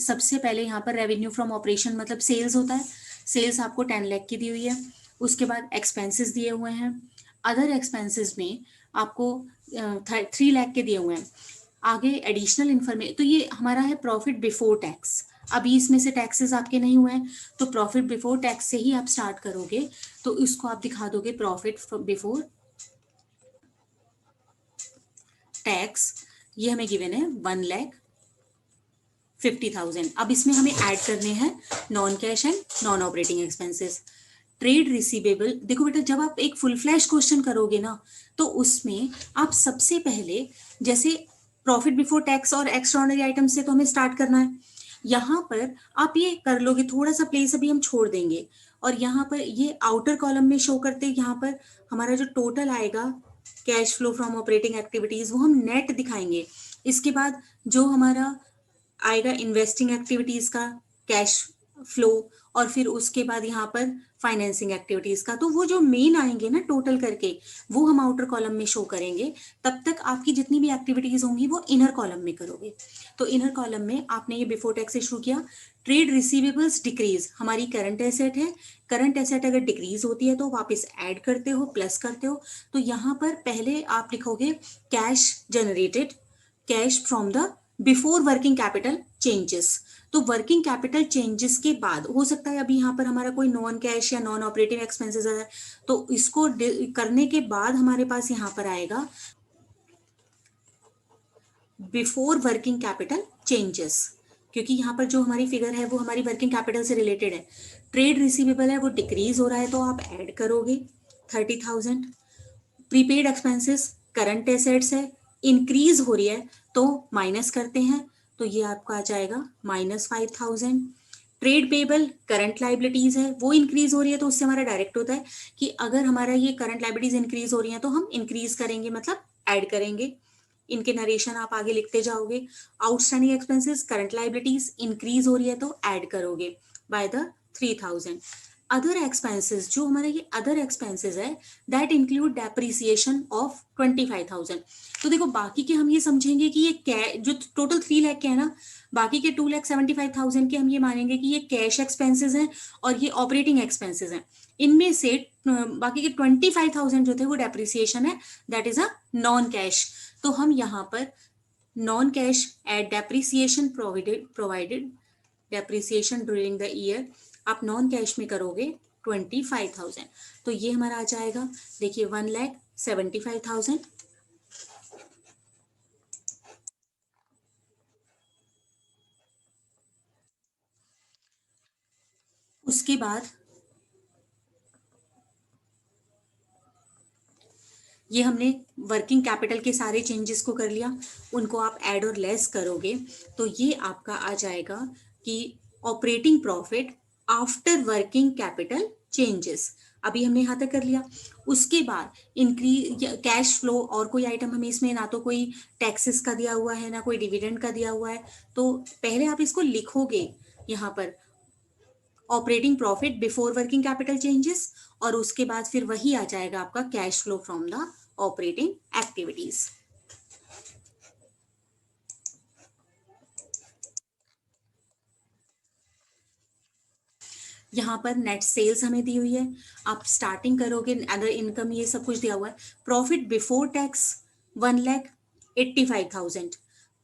सबसे पहले यहाँ पर रेवेन्यू फ्रॉम ऑपरेशन मतलब सेल्स होता है, सेल्स आपको 10 लाख की दी हुई है। उसके बाद एक्सपेंसेस दिए हुए हैं, अदर एक्सपेंसेस में आपको 3 लाख के दिए हुए हैं। आगे एडिशनल इन्फॉर्मेशन, तो ये हमारा है प्रॉफिट बिफोर टैक्स। अभी इसमें से टैक्सेस आपके नहीं हुए हैं, तो प्रॉफिट बिफोर टैक्स से ही आप स्टार्ट करोगे, तो इसको आप दिखा दोगे प्रॉफिट बिफोर टैक्स। ये हमें गिवन है 1,50,000। अब इसमें हमें ऐड करने हैं non cash and non operating expenses. Trade receivable, देखो बेटा जब आप एक फुल फ्लैश क्वेश्चन करोगे ना, तो उसमें आप सबसे पहले जैसे प्रॉफिट बिफोर टैक्स और एक्स्ट्राऑर्डिनरी आइटम से तो हमें स्टार्ट करना है। यहाँ पर आप ये कर लोगे, थोड़ा सा प्लेस अभी हम छोड़ देंगे, और यहाँ पर ये आउटर कॉलम में शो करते, यहाँ पर हमारा जो टोटल आएगा cash flow from operating activities वो हम नेट दिखाएंगे। इसके बाद जो हमारा आएगा इन्वेस्टिंग एक्टिविटीज का कैश फ्लो, और फिर उसके बाद यहाँ पर फाइनेंसिंग एक्टिविटीज का, तो वो जो मेन आएंगे ना टोटल करके वो हम आउटर कॉलम में शो करेंगे। तब तक आपकी जितनी भी एक्टिविटीज होंगी वो इनर कॉलम में करोगे। तो इनर कॉलम में आपने ये बिफोर टैक्स से शुरू किया। ट्रेड रिसीवेबल्स डिक्रीज हमारी करंट एसेट है, करंट एसेट अगर डिक्रीज होती है तो वापस ऐड करते हो, प्लस करते हो। तो यहाँ पर पहले आप लिखोगे cash generated, cash from the before working capital changes. तो वर्किंग कैपिटल चेंजेस के बाद हो सकता है अभी यहाँ पर हमारा कोई नॉन कैश या नॉन ऑपरेटिंग एक्सपेंसेस है, तो इसको करने के बाद हमारे पास यहाँ पर आएगा बिफोर वर्किंग कैपिटल चेंजेस, क्योंकि यहाँ पर जो हमारी फिगर है वो हमारी वर्किंग कैपिटल से रिलेटेड है। ट्रेड रिसीवेबल है वो डिक्रीज हो रहा है, तो आप ऐड करोगे 30,000। प्रीपेड एक्सपेंसेस करंट एसेट्स है, इंक्रीज हो रही है तो माइनस करते हैं, तो ये आपका आ जाएगा -5,000। ट्रेड पेबल करंट लाइबिलिटीज है वो इंक्रीज हो रही है, तो उससे हमारा डायरेक्ट होता है कि अगर हमारा ये करंट लाइबिलिटीज इंक्रीज हो रही है तो हम इंक्रीज करेंगे, मतलब ऐड करेंगे। इनके नरेशन आप आगे लिखते जाओगे। Outstanding expenses current liabilities increase हो रही है तो ऐड करोगे बाय द 3,000। अदर एक्सपेंसेस, जो हमारे ये अदर एक्सपेंसेस है दैट इंक्लूड डेप्रिसिएशन ऑफ 25,000। तो देखो बाकी के हम ये समझेंगे कि ये जो टोटल 3 लाख के है ना, बाकी के 2,75,000 के हम ये मानेंगे कि ये कैश एक्सपेंसेस हैं और ये ऑपरेटिंग एक्सपेंसेस हैं। इनमें से बाकी के 25,000 जो थे वो डेप्रिसिएशन है, that is a non cash. तो हम यहाँ पर non cash at depreciation provided depreciation during the year, आप नॉन कैश में करोगे 25,000। तो ये हमारा आ जाएगा, देखिए 1,75,000। उसके बाद ये हमने वर्किंग कैपिटल के सारे चेंजेस को कर लिया, उनको आप ऐड और लेस करोगे तो ये आपका आ जाएगा कि operating profit after working capital changes. अभी हमने यहाँ तक कर लिया। उसके बाद इंक्रीज कैश फ्लो, और कोई आइटम हमें इसमें ना तो कोई टैक्सेस का दिया हुआ है ना कोई डिविडेंड का दिया हुआ है, तो पहले आप इसको लिखोगे यहाँ पर operating profit before working capital changes, और उसके बाद फिर वही आ जाएगा आपका cash flow from the operating activities. यहाँ पर नेट सेल्स हमें दी हुई है, आप स्टार्टिंग करोगे, अदर इनकम ये सब कुछ दिया हुआ है। प्रॉफिट बिफोर टैक्स 1,85,000,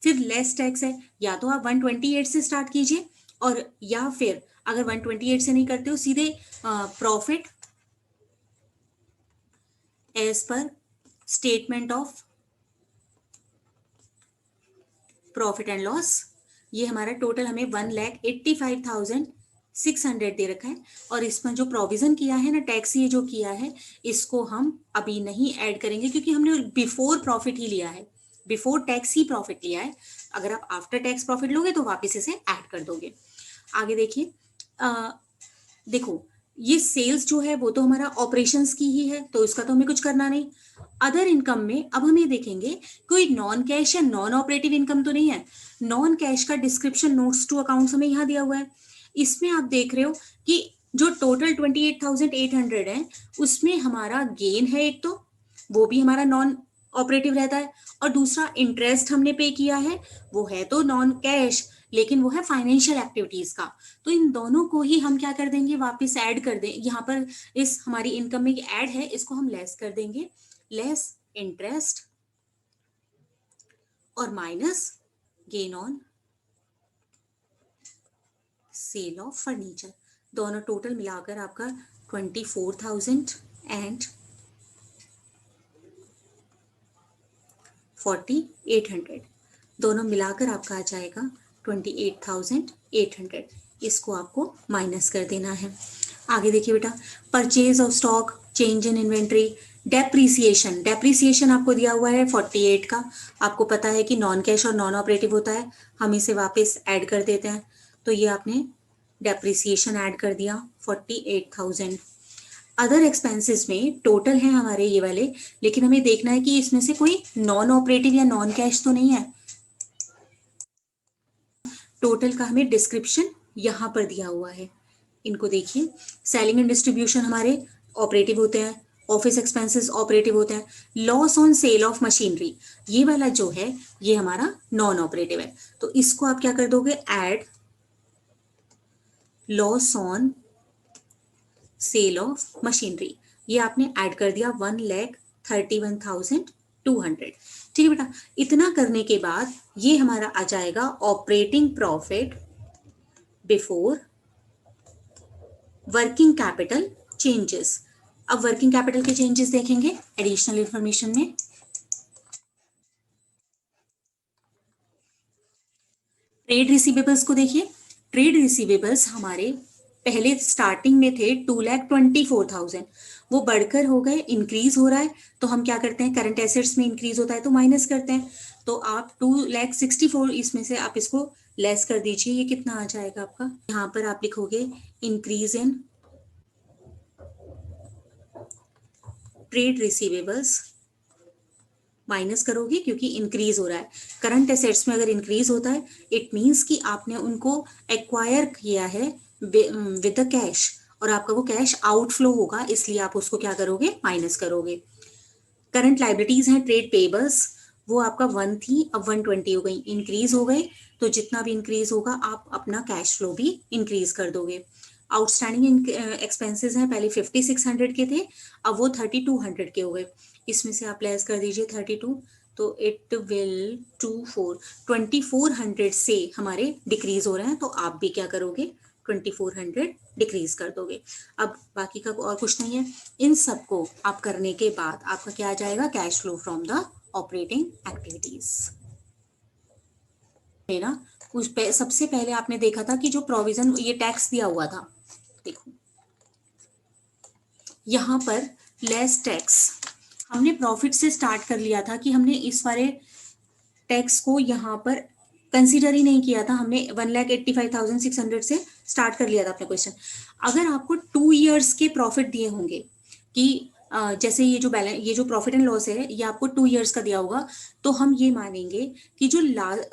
फिर लेस टैक्स है, या तो आप 128 से स्टार्ट कीजिए, और या फिर अगर 128 से नहीं करते हो सीधे profit as per statement of profit and loss. ये हमारा टोटल हमें 1,85,600 दे रखा है, और इसमें जो प्रोविजन किया है ना टैक्स ये जो किया है इसको हम अभी नहीं ऐड करेंगे, क्योंकि हमने बिफोर प्रॉफिट ही लिया है, बिफोर टैक्स ही प्रॉफिट लिया है। अगर आप आफ्टर टैक्स प्रॉफिट लोगे तो वापस इसे ऐड कर दोगे। आगे देखिए, देखो ये सेल्स जो है वो तो हमारा ऑपरेशंस की ही है, तो इसका तो हमें कुछ करना नहीं। अदर इनकम में अब हम ये देखेंगे कोई नॉन कैश या नॉन ऑपरेटिव इनकम तो नहीं है। नॉन कैश का डिस्क्रिप्शन नोट्स टू अकाउंट्स हमें यहाँ दिया हुआ है। इसमें आप देख रहे हो कि जो टोटल 28,800 है उसमें हमारा गेन है एक, तो वो भी हमारा नॉन ऑपरेटिव रहता है, और दूसरा इंटरेस्ट हमने पे किया है वो है तो नॉन कैश, लेकिन वो है फाइनेंशियल एक्टिविटीज का। तो इन दोनों को ही हम क्या कर देंगे, वापस ऐड कर दें। यहाँ पर इस हमारी इनकम में ऐड है, इसको हम लेस कर देंगे, लेस इंटरेस्ट और minus gain on sale of furniture. दोनों टोटल मिलाकर आपका 24,000 एंड 4,800, दोनों मिलाकर आपका आ जाएगा 28,800। इसको आपको माइनस कर देना है। आगे देखिए बेटा, purchase of stock, change in inventory, depreciation. Depreciation आपको दिया हुआ है 48 का। आपको पता है कि नॉन कैश और नॉन ऑपरेटिव होता है, हम इसे वापस ऐड कर देते हैं। तो ये आपने डेप्रीसिएशन ऐड कर दिया 48,000। अदर एक्सपेंसेस में टोटल है हमारे ये वाले, लेकिन हमें देखना है कि इसमें से कोई नॉन ऑपरेटिव या नॉन कैश तो नहीं है। टोटल का हमें डिस्क्रिप्शन यहाँ पर दिया हुआ है, इनको देखिए। सेलिंग एंड डिस्ट्रीब्यूशन हमारे ऑपरेटिव होते हैं, ऑफिस एक्सपेंसेस ऑपरेटिव होते हैं, loss on sale of machinery ये वाला जो है ये हमारा नॉन ऑपरेटिव है। तो इसको आप क्या कर दोगे, add loss on sale of machinery, ये आपने ऐड कर दिया 1,31,200। ठीक है बेटा, इतना करने के बाद ये हमारा आ जाएगा operating profit before working capital changes. अब वर्किंग कैपिटल के चेंजेस देखेंगे एडिशनल इंफॉर्मेशन में। ट्रेड रिसीवेबल्स को देखिए, ट्रेड रिसीवेबल्स हमारे पहले स्टार्टिंग में थे 2,24,000, वो बढ़कर हो गए, इंक्रीज हो रहा है। तो हम क्या करते हैं, करंट एसेट्स में इंक्रीज होता है तो माइनस करते हैं। तो आप 2,64,000 इसमें से आप इसको लेस कर दीजिए, ये कितना आ जाएगा आपका। यहाँ पर आप लिखोगे increase in trade receivables, minus करोगे क्योंकि इंक्रीज हो रहा है। करंट एसेट्स में अगर इंक्रीज होता है इट मींस कि आपने उनको एक्वायर किया है विद द कैश, और आपका वो कैश आउटफ्लो होगा, इसलिए आप उसको क्या करोगे, माइनस करोगे। करंट लाइबिलिटीज हैं ट्रेड पेबल्स, वो आपका 1 थी अब 120 हो गई, इंक्रीज हो गए। तो जितना भी इंक्रीज होगा आप अपना कैश फ्लो भी इंक्रीज कर दोगे। आउटस्टैंडिंग एक्सपेंसेस हैं, पहले 5,600 के थे, अब वो 3,200 के हो गए। इसमें से आप लेस कर दीजिए 32, तो इट विल 2,400 से हमारे डिक्रीज हो रहे हैं, तो आप भी क्या करोगे, 2,400 डिक्रीज कर दोगे। अब बाकी का और कुछ नहीं है। इन सबको आप करने के बाद आपका क्या आ जाएगा, cash flow from the operating activities. मेरा सबसे पहले आपने देखा था कि जो प्रोविजन ये टैक्स दिया हुआ था, देखो यहाँ पर लेस टैक्स, हमने प्रॉफिट से स्टार्ट कर लिया था कि हमने इस वाले टैक्स को यहाँ पर कंसीडर ही नहीं किया था, हमने 1,85,600 से स्टार्ट कर लिया था अपना क्वेश्चन। अगर आपको 2 इयर्स के प्रॉफिट दिए होंगे कि जैसे ये जो बैलेंस, ये जो प्रॉफिट एंड लॉस है ये आपको 2 इयर्स का दिया होगा, तो हम ये मानेंगे कि जो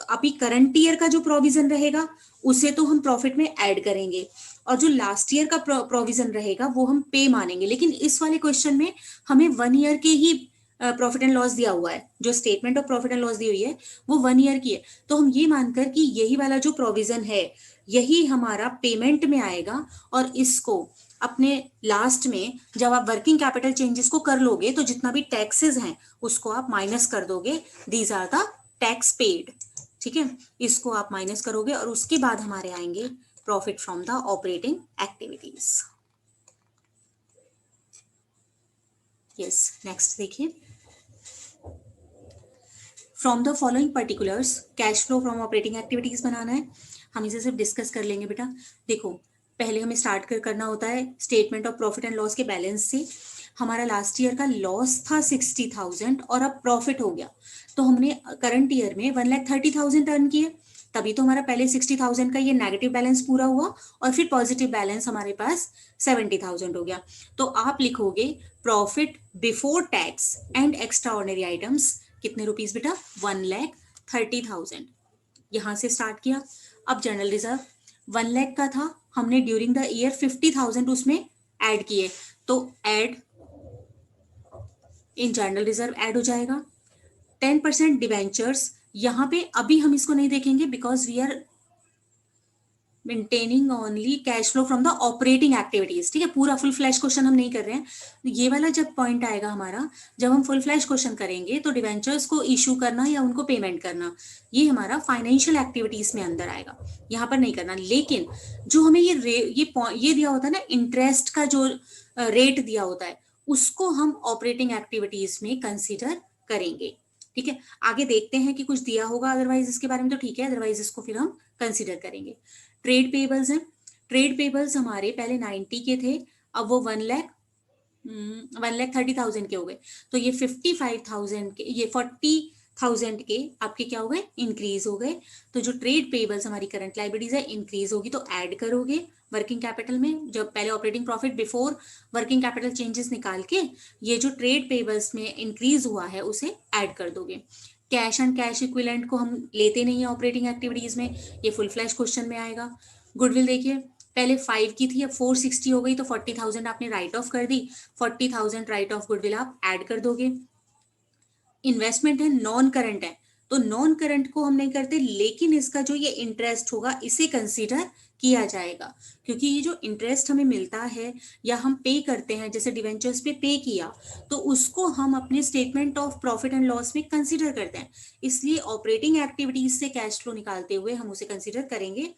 अभी करंट ईयर का जो प्रोविजन रहेगा उसे तो हम प्रॉफिट में ऐड करेंगे, और जो लास्ट ईयर का प्रोविजन रहेगा वो हम पे मानेंगे। लेकिन इस वाले क्वेश्चन में हमें 1 ईयर के ही प्रॉफिट एंड लॉस दिया हुआ है, जो statement of profit and loss दी हुई है वो 1 ईयर की है। तो हम ये मानकर कि यही वाला जो प्रोविजन है यही हमारा पेमेंट में आएगा, और इसको अपने लास्ट में जब आप वर्किंग कैपिटल चेंजेस को कर लोगे तो जितना भी टैक्सेस हैं उसको आप माइनस कर दोगे, these are the tax paid. ठीक है, इसको आप माइनस करोगे और उसके बाद हमारे आएंगे profit from the operating activities. Yes, next देखिए, from the following particulars cash flow from operating activities बनाना है। हम इसे सिर्फ डिस्कस कर लेंगे बेटा। देखो, पहले हमें स्टार्ट करना होता है statement of profit and loss के बैलेंस से। हमारा लास्ट ईयर का लॉस था 60,000 और अब प्रॉफिट हो गया, तो हमने करंट ईयर में 1,30,000 अर्न किए, तभी तो हमारा पहले 60,000 का ये नेगेटिव बैलेंस पूरा हुआ और फिर पॉजिटिव बैलेंस हमारे पास 70,000 हो गया। तो आप लिखोगे profit before tax and extra ordinary items, कितने रुपीस बेटा, 1,30,000। यहां से स्टार्ट किया। अब जनरल रिजर्व 1 लाख का था, हमने ड्यूरिंग द ईयर 50,000 उसमें ऐड किए, तो add in general reserve add हो जाएगा। 10% डिवेंचर्स, यहाँ पे अभी हम इसको नहीं देखेंगे because we are maintaining only cash flow from the operating activities, ठीक है, पूरा फुल फ्लैश क्वेश्चन हम नहीं कर रहे हैं। ये वाला जब पॉइंट आएगा हमारा, जब हम फुल फ्लैश क्वेश्चन करेंगे तो डिवेंचर्स को इशू करना या उनको पेमेंट करना, ये हमारा फाइनेंशियल एक्टिविटीज में अंदर आएगा, यहाँ पर नहीं करना। लेकिन जो हमें ये दिया होता है ना, इंटरेस्ट का जो रेट दिया होता है, उसको हम ऑपरेटिंग एक्टिविटीज में कंसिडर करेंगे, ठीक है। आगे देखते हैं कि कुछ दिया होगा अदरवाइज इसके बारे में, तो ठीक है, अदरवाइज इसको फिर हम कंसिडर करेंगे। ट्रेड पेबल्स हैं, ट्रेड पेबल्स हमारे पहले 90 के थे, अब वो 1,30,000 के हो गए, तो ये 55,000 के, ये 40,000 के आपके क्या हो गए, इंक्रीज हो गए। तो जो ट्रेड पेबल्स हमारी करंट लाइबिलिटीज है इंक्रीज होगी, तो ऐड करोगे वर्किंग कैपिटल में, जब पहले operating profit before working capital changes निकाल के ये जो ट्रेड पेबल्स में इंक्रीज हुआ है उसे ऐड कर दोगे। कैश एंड कैश इक्विवेलेंट को हम लेते नहीं है ऑपरेटिंग एक्टिविटीज में, ये फुल फ्लैश क्वेश्चन में आएगा। गुडविल देखिए, पहले 5 की थी, अब 460 हो गई, तो 40,000 आपने राइट ऑफ कर दी, 40,000 राइट ऑफ गुडविल आप ऐड कर दोगे। इन्वेस्टमेंट है, नॉन करंट है, तो नॉन करंट को हम नहीं करते, लेकिन इसका जो ये इंटरेस्ट होगा इसे कंसीडर किया जाएगा, क्योंकि ये जो इंटरेस्ट हमें मिलता है या हम पे करते हैं, जैसे डिवेंचर्स पे किया, तो उसको हम अपने statement of profit and loss में कंसीडर करते हैं, इसलिए ऑपरेटिंग एक्टिविटीज से कैश फ्लो निकालते हुए हम उसे कंसीडर करेंगे,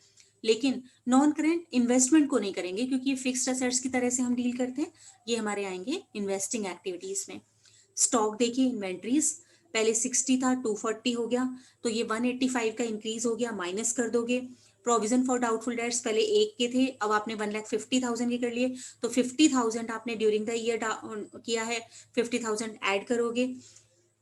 लेकिन नॉन करंट इन्वेस्टमेंट को नहीं करेंगे, क्योंकि ये फिक्स्ड एसेट्स की तरह से हम डील करते हैं, ये हमारे आएंगे इन्वेस्टिंग एक्टिविटीज में। स्टॉक देखिए, इन्वेंट्रीज पहले 60 था, 240 हो गया, तो ये 185 का इंक्रीज हो गया, माइनस कर दोगे। प्रोविजन फॉर डाउटफुल डेट्स पहले 1 के थे, अब आपने 1,50,000 के कर लिए, तो 50,000 आपने ड्यूरिंग द ईयर किया है, 50,000 ऐड करोगे।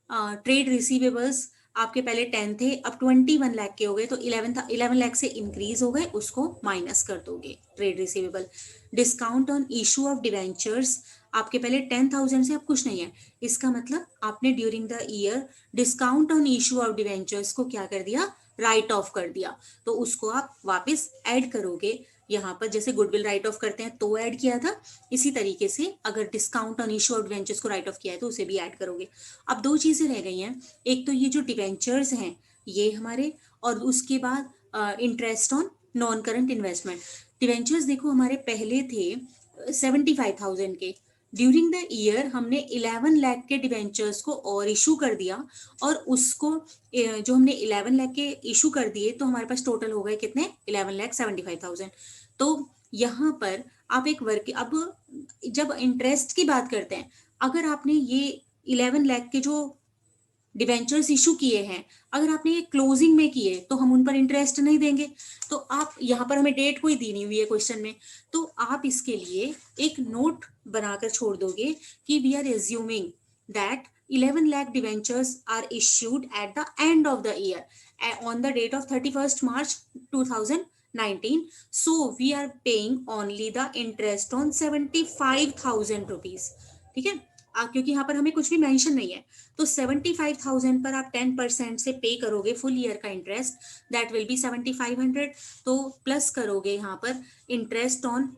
ट्रेड रिसीवेबल्स आपके पहले 10 थे, अब 21 लाख के हो गए, तो 11 लाख से इंक्रीज हो गए, उसको माइनस कर दोगे trade receivable. Discount on issue of debentures आपके पहले 10,000 से अब कुछ नहीं है, इसका मतलब आपने during the year discount on issue of debentures को क्या कर दिया, राइट ऑफ कर दिया, तो उसको आप वापस ऐड करोगे। यहाँ पर जैसे गुडविल राइट ऑफ करते हैं तो ऐड किया था, इसी तरीके से अगर discount on issue of debentures को राइट ऑफ किया है तो उसे भी ऐड करोगे। अब 2 चीजें रह गई हैं, एक तो ये जो डिवेंचर्स हैं ये हमारे, और उसके बाद interest on non current investment. Debentures देखो हमारे पहले थे 75,000 के, ड्यूरिंग द ईयर हमने 11 लाख के डिवेंचर्स को और इशू कर दिया, और उसको जो हमने 11 लाख के इशू कर दिए, तो हमारे पास टोटल हो गए कितने, 11,75,000। तो यहाँ पर आप एक वर्क, अब जब इंटरेस्ट की बात करते हैं, अगर आपने ये 11 लाख के जो डिवेंचर्स इशू किए हैं, अगर आपने ये क्लोजिंग में किए तो हम उन पर इंटरेस्ट नहीं देंगे, तो आप यहाँ पर हमें डेट कोई दी नहीं हुई है क्वेश्चन में, तो आप इसके लिए एक नोट बनाकर छोड़ दोगे कि we are assuming that 11 lakh debentures are issued at the end of the year on the date of 31st March 2019, so we are paying only the interest on 75,000 rupees, ठीक है। क्योंकि यहाँ पर हमें कुछ भी मेंशन नहीं है, तो 75,000 पर आप 10% से पे करोगे फुल ईयर का इंटरेस्ट, दैट विल बी 7,500, तो प्लस करोगे यहाँ पर इंटरेस्ट ऑन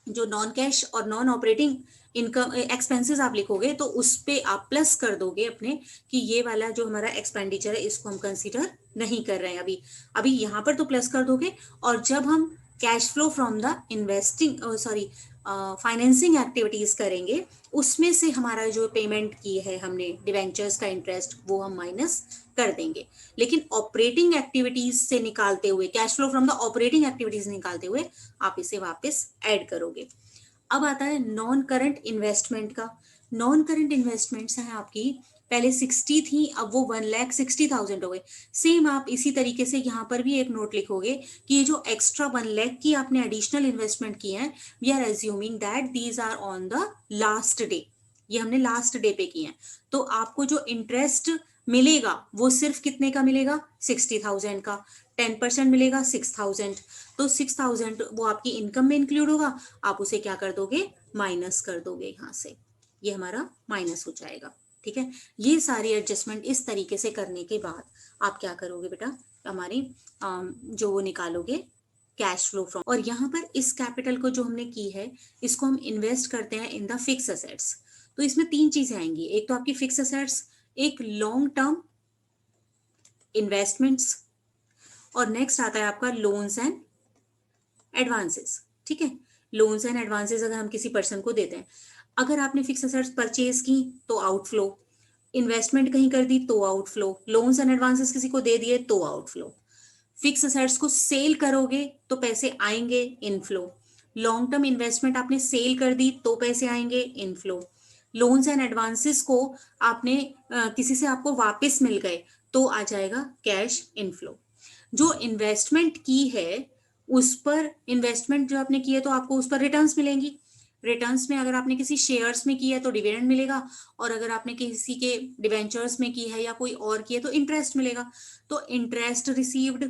जो नॉन कैश और नॉन ऑपरेटिंग इनकम एक्सपेंसेस आप लिखोगे, तो उस पे आप प्लस कर दोगे अपने कि ये वाला जो हमारा एक्सपेंडिचर है इसको हम कंसीडर नहीं कर रहे हैं अभी, अभी यहाँ पर तो प्लस कर दोगे। और जब हम cash flow from the investing financing activities करेंगे, उसमें से हमारा जो पेमेंट की है हमने डिवेंचर्स का इंटरेस्ट, वो हम माइनस कर देंगे, लेकिन ऑपरेटिंग एक्टिविटीज से निकालते हुए, cash flow from the operating activities निकालते हुए आप इसे वापस ऐड करोगे। अब आता है नॉन करंट इन्वेस्टमेंट का। नॉन करंट इन्वेस्टमेंट्स हैं आपकी पहले 60 थी, अब वो 1,60,000 हो गए। सेम आप इसी तरीके से यहाँ पर भी एक नोट लिखोगे कि ये जो एक्स्ट्रा 1 लाख की आपने एडिशनल इन्वेस्टमेंट की है, we are assuming that these are on the last day, ये हमने लास्ट डे पे किए हैं, तो आपको जो इंटरेस्ट मिलेगा वो सिर्फ कितने का मिलेगा, 60,000 का, 10% मिलेगा 6,000, तो 6,000 वो आपकी इनकम में इंक्लूड होगा, आप उसे क्या कर दोगे, माइनस कर दोगे यहाँ से, ये हमारा माइनस हो जाएगा, ठीक है। ये सारी एडजस्टमेंट इस तरीके से करने के बाद आप क्या करोगे बेटा, हमारी जो वो निकालोगे कैश फ्लो फ्रॉम, और यहाँ पर इस कैपिटल को जो हमने की है इसको हम इन्वेस्ट करते हैं इन द फिक्स असेट्स, तो इसमें 3 चीजें आएंगी, एक तो आपकी फिक्स असेट्स, एक लॉन्ग टर्म इन्वेस्टमेंट्स, और नेक्स्ट आता है आपका लोन्स एंड एडवांसेस, ठीक है, लोन्स एंड एडवांसेस अगर हम किसी पर्सन को देते हैं, अगर आपने फिक्स एसेट्स परचेज की तो आउटफ्लो, इन्वेस्टमेंट कहीं कर दी तो आउटफ्लो, लोन्स एंड एडवांसेस किसी को दे दिए तो आउटफ्लो। फिक्स एसेट्स को सेल करोगे तो पैसे आएंगे, इनफ्लो। लॉन्ग टर्म इन्वेस्टमेंट आपने सेल कर दी तो पैसे आएंगे, इनफ्लो। लोन्स एंड एडवांसेस को आपने किसी से आपको वापस मिल गए तो आ जाएगा कैश इनफ्लो। जो इन्वेस्टमेंट की है उस पर, इन्वेस्टमेंट जो आपने की है तो आपको उस पर रिटर्न्स मिलेंगी। रिटर्न्स में अगर आपने किसी शेयर्स में की है तो डिविडेंड मिलेगा, और अगर आपने किसी के डिवेंचर्स में की है या कोई और की है तो इंटरेस्ट मिलेगा। तो इंटरेस्ट रिसीव्ड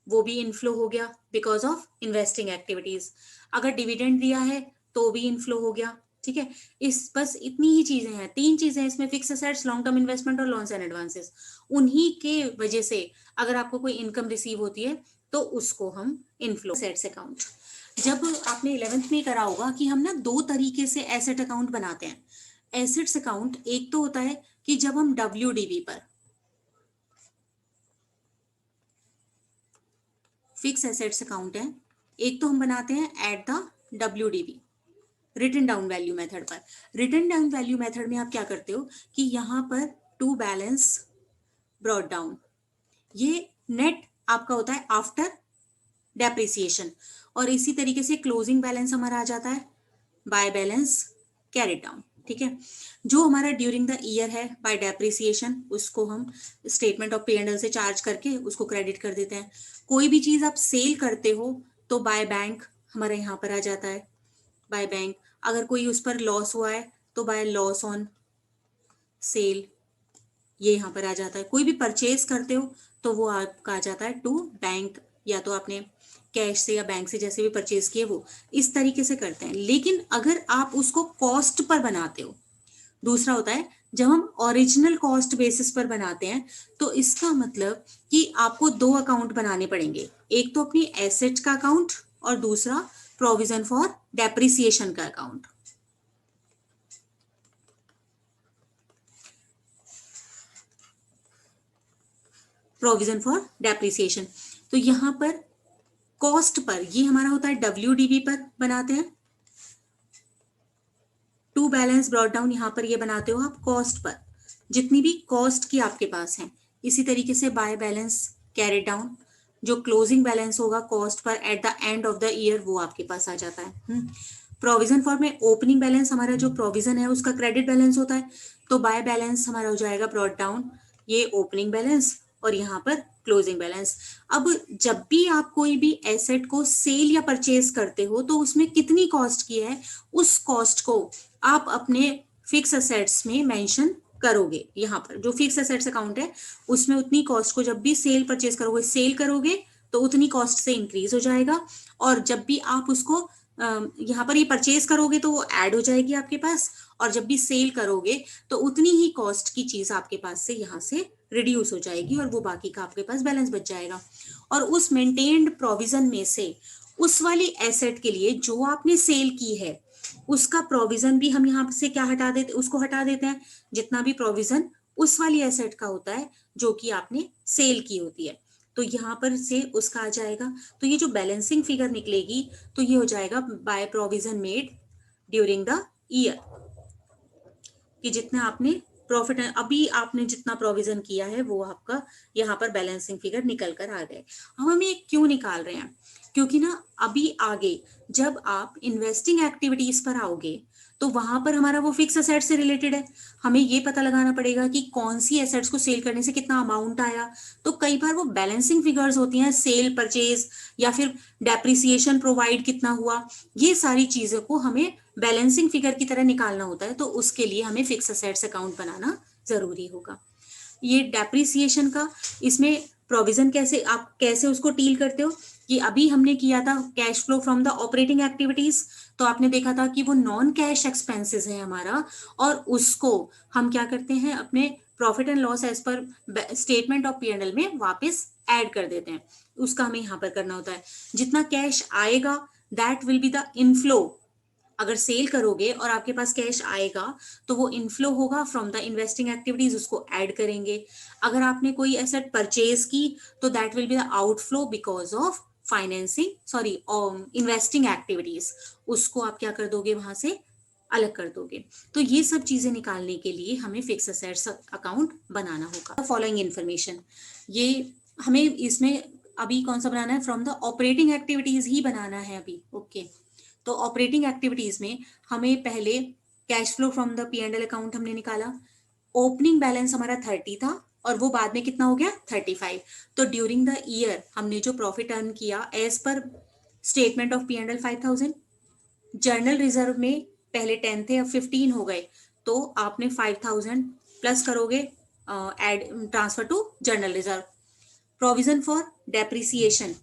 वो भी इनफ्लो हो गया बिकॉज ऑफ इन्वेस्टिंग एक्टिविटीज। अगर डिविडेंड दिया है तो भी इनफ्लो हो गया, ठीक है। इस बस इतनी ही चीजें हैं, तीन चीजें इसमें, fix assets, long term investment और लोन्स एंड एडवांसेस। उन्हीं के वजह से अगर आपको कोई इनकम रिसीव होती है तो उसको हम इनफ्लो एसेट्स अकाउंट। जब आपने 11th में करा होगा कि हम ना दो तरीके से एसेट अकाउंट बनाते हैं। एसेट्स अकाउंट एक तो होता है कि जब हम WDV पर, फिक्स एसेट्स अकाउंट है, एक तो हम बनाते हैं at the WDV, written down value method पर। रिटन डाउन वैल्यू मेथड में आप क्या करते हो कि यहाँ पर टू बैलेंस ब्रॉट डाउन, ये नेट आपका होता है आफ्टर डेप्रिसिएशन, और इसी तरीके से क्लोजिंग बैलेंस हमारा आ जाता है बाय बैलेंस कैरिड डाउन, ठीक है। जो हमारा ड्यूरिंग द ईयर है बाय डेप्रिसिएशन उसको हम स्टेटमेंट ऑफ P&L से चार्ज करके उसको क्रेडिट कर देते हैं। कोई भी चीज आप सेल करते हो तो बाय बैंक हमारा यहाँ पर आ जाता है, बाय बैंक। अगर कोई उस पर लॉस हुआ है तो बाय लॉस ऑन सेल, ये यहाँ पर आ जाता है। कोई भी परचेज करते हो तो वो आपका आ जाता है टू बैंक, या तो आपने कैश से या बैंक से जैसे भी परचेज किए वो इस तरीके से करते हैं। लेकिन अगर आप उसको कॉस्ट पर बनाते हो, दूसरा होता है जब हम ओरिजिनल कॉस्ट बेसिस पर बनाते हैं, तो इसका मतलब कि आपको दो अकाउंट बनाने पड़ेंगे, एक तो अपनी एसेट का अकाउंट और दूसरा प्रोविजन फॉर डेप्रिसिएशन का अकाउंट। प्रोविजन फॉर डेप्रिसिएशन, तो यहां पर कॉस्ट पर ये हमारा होता है WDV पर बनाते हैं। टू बैलेंस ब्रॉट डाउन यहाँ पर ये बनाते हो आप कॉस्ट पर, जितनी भी कॉस्ट की आपके पास है। इसी तरीके से बाय बैलेंस कैरिड डाउन, जो क्लोजिंग बैलेंस होगा cost per at the end of the year वो आपके पास आ जाता है। प्रोविजन फॉर में ओपनिंग बैलेंस हमारा जो प्रोविजन है उसका क्रेडिट बैलेंस होता है, तो बाय बैलेंस हमारा हो जाएगा ब्रॉट डाउन, ये ओपनिंग बैलेंस और यहाँ पर क्लोजिंग बैलेंस। अब जब भी आप कोई भी एसेट को सेल या परचेज करते हो तो उसमें कितनी कॉस्ट की है उस कॉस्ट को आप अपने फिक्स एसेट्स में मेंशन करोगे। यहाँ पर जो फिक्स एसेट्स अकाउंट है उसमें उतनी कॉस्ट को जब भी सेल परचेज करोगे, सेल करोगे तो उतनी कॉस्ट से इंक्रीज हो जाएगा, और जब भी आप उसको यहाँ पर ये परचेज करोगे तो वो ऐड हो जाएगी आपके पास, और जब भी सेल करोगे तो उतनी ही कॉस्ट की चीज आपके पास से यहाँ से रिड्यूस हो जाएगी और वो बाकी का आपके पास बैलेंस बच जाएगा। और उस मेंटेन्ड प्रोविजन में से उस वाली एसेट के लिए जो आपने सेल की है उसका प्रोविजन भी हम यहाँ से क्या हटा देते, उसको हटा देते हैं, जितना भी प्रोविजन उस वाली एसेट का होता है जो कि आपने सेल की होती है, तो यहाँ पर से उसका आ जाएगा। तो ये जो बैलेंसिंग फिगर निकलेगी तो ये हो जाएगा by provision made during the year, कि जितना आपने प्रॉफिट अभी आपने जितना प्रोविजन किया है वो आपका यहाँ पर बैलेंसिंग फिगर निकल कर आ गए। हम ये क्यों निकाल रहे हैं, क्योंकि ना अभी आगे जब आप इन्वेस्टिंग एक्टिविटीज पर आओगे तो वहां पर हमारा वो फिक्स एसेट से रिलेटेड है, हमें ये पता लगाना पड़ेगा कि कौन सी एसेट्स को सेल करने से कितना अमाउंट आया। तो कई बार वो बैलेंसिंग फिगर्स होती हैं, सेल परचेज या फिर डेप्रिसिएशन प्रोवाइड कितना हुआ, ये सारी चीजों को हमें बैलेंसिंग फिगर की तरह निकालना होता है, तो उसके लिए हमें फिक्स एसेट्स अकाउंट बनाना जरूरी होगा। ये डेप्रिसिएशन का, इसमें प्रोविजन कैसे आप कैसे उसको डील करते हो कि अभी हमने किया था cash flow from the operating activities, तो आपने देखा था कि वो नॉन कैश एक्सपेंसेस है हमारा, और उसको हम क्या करते हैं अपने profit and loss as per statement of P&L में वापस ऐड कर देते हैं, उसका हमें यहाँ पर करना होता है। जितना कैश आएगा that will be the inflow, अगर सेल करोगे और आपके पास कैश आएगा तो वो इनफ्लो होगा फ्रॉम द इन्वेस्टिंग एक्टिविटीज, उसको ऐड करेंगे। अगर आपने कोई एसेट परचेज की तो that will be the outflow because of investing activities, उसको आप क्या कर दोगे, वहां से अलग कर दोगे। तो ये सब चीजें निकालने के लिए हमें फिक्स असेट्स अकाउंट बनाना होगा। फॉलोइंग इन्फॉर्मेशन, ये हमें इसमें अभी कौन सा बनाना है, फ्रॉम द ऑपरेटिंग एक्टिविटीज ही बनाना है अभी। ओके, तो ऑपरेटिंग एक्टिविटीज में हमें पहले cash flow from the P&L account हमने निकाला। ओपनिंग बैलेंस हमारा 30 था और वो बाद में कितना हो गया 35। तो ड्यूरिंग द ईयर हमने जो प्रॉफिट अर्न किया as per statement of P&L 5000। General reserve में पहले 10 थे, अब 15 हो गए, तो आपने 5000 प्लस करोगे, add transfer to general reserve. Provision for depreciation,